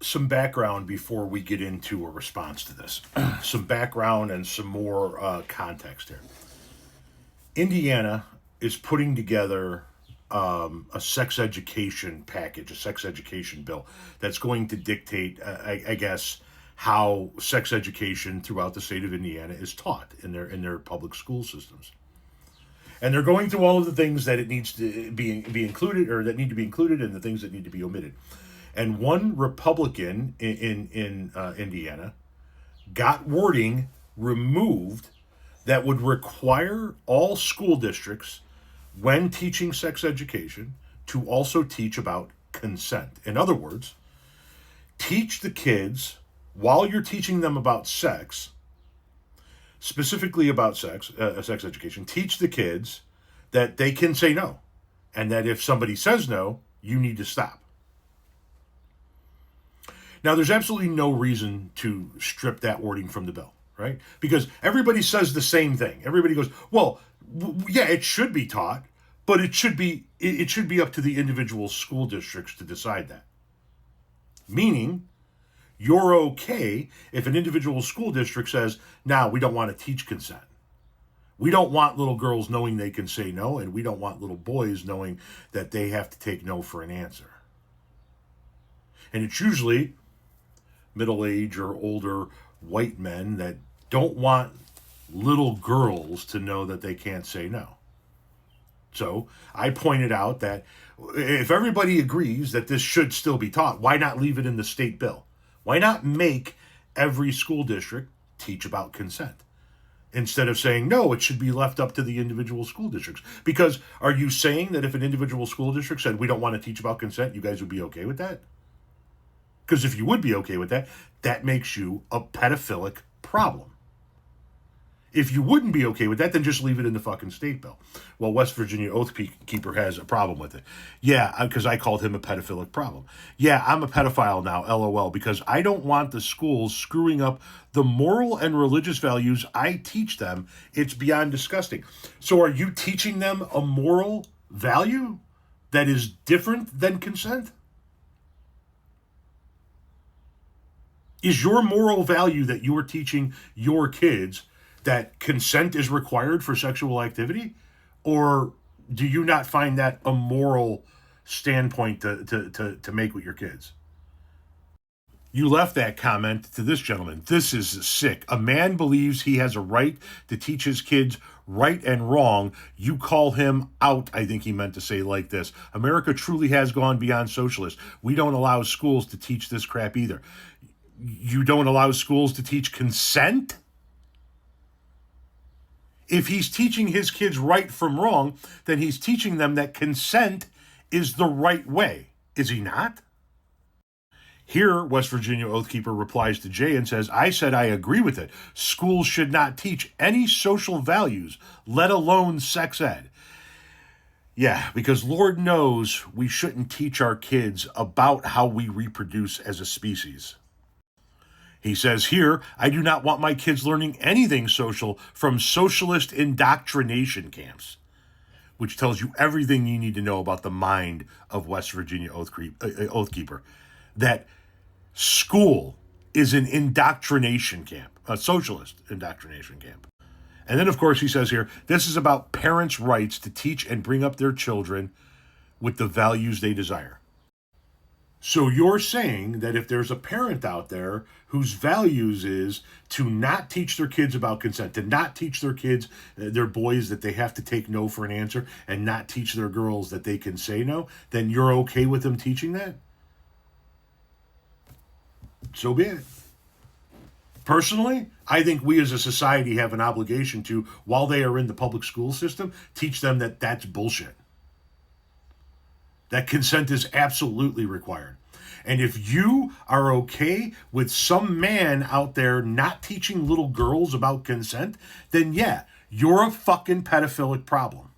some background before we get into a response to this. Some background and some more context here. Indiana is putting together a sex education package, a sex education bill that's going to dictate, I guess, how sex education throughout the state of Indiana is taught in their public school systems. And they're going through all of the things that it needs to be included, or that need to be included, and the things that need to be omitted. And one Republican in Indiana got wording removed that would require all school districts, when teaching sex education, to also teach about consent. In other words, teach the kids, while you're teaching them about sex, specifically about sex education, teach the kids that they can say no, and that if somebody says no, you need to stop. Now, there's absolutely no reason to strip that wording from the bill, right? Because everybody says the same thing. Everybody goes, well, yeah, it should be taught, but it should be up to the individual school districts to decide that. Meaning, you're okay if an individual school district says, "Nah, we don't want to teach consent. We don't want little girls knowing they can say no, and we don't want little boys knowing that they have to take no for an answer." And it's usually middle-aged or older white men that don't want little girls to know that they can't say no. So I pointed out that if everybody agrees that this should still be taught, why not leave it in the state bill? Why not make every school district teach about consent? Instead of saying, no, it should be left up to the individual school districts. Because are you saying that if an individual school district said, we don't want to teach about consent, you guys would be okay with that? Because if you would be okay with that, that makes you a pedophilic problem. If you wouldn't be okay with that, then just leave it in the fucking state bill. Well, West Virginia Oath Keeper has a problem with it. Yeah, because I called him a pedophilic problem. Yeah, I'm a pedophile now, LOL, because I don't want the schools screwing up the moral and religious values I teach them. It's beyond disgusting. So are you teaching them a moral value that is different than consent? Is your moral value that you are teaching your kids that consent is required for sexual activity? Or do you not find that a moral standpoint to make with your kids? You left that comment to this gentleman. This is sick. A man believes he has a right to teach his kids right and wrong. You call him out, I think he meant to say like this. America truly has gone beyond socialist. We don't allow schools to teach this crap either. You don't allow schools to teach consent? If he's teaching his kids right from wrong, then he's teaching them that consent is the right way. Is he not? Here, West Virginia Oath Keeper replies to Jay and says, I said I agree with it. Schools should not teach any social values, let alone sex ed. Yeah, because Lord knows we shouldn't teach our kids about how we reproduce as a species. He says here, I do not want my kids learning anything social from socialist indoctrination camps, which tells you everything you need to know about the mind of West Virginia Oath Keeper. That school is an indoctrination camp, a socialist indoctrination camp. And then, of course, he says here, this is about parents' rights to teach and bring up their children with the values they desire. So you're saying that if there's a parent out there whose values is to not teach their kids about consent, to not teach their kids, their boys, that they have to take no for an answer, and not teach their girls that they can say no, then you're okay with them teaching that? So be it. Personally, I think we as a society have an obligation to, while they are in the public school system, teach them that that's bullshit. That consent is absolutely required. And if you are okay with some man out there not teaching little girls about consent, then yeah, you're a fucking pedophilic problem.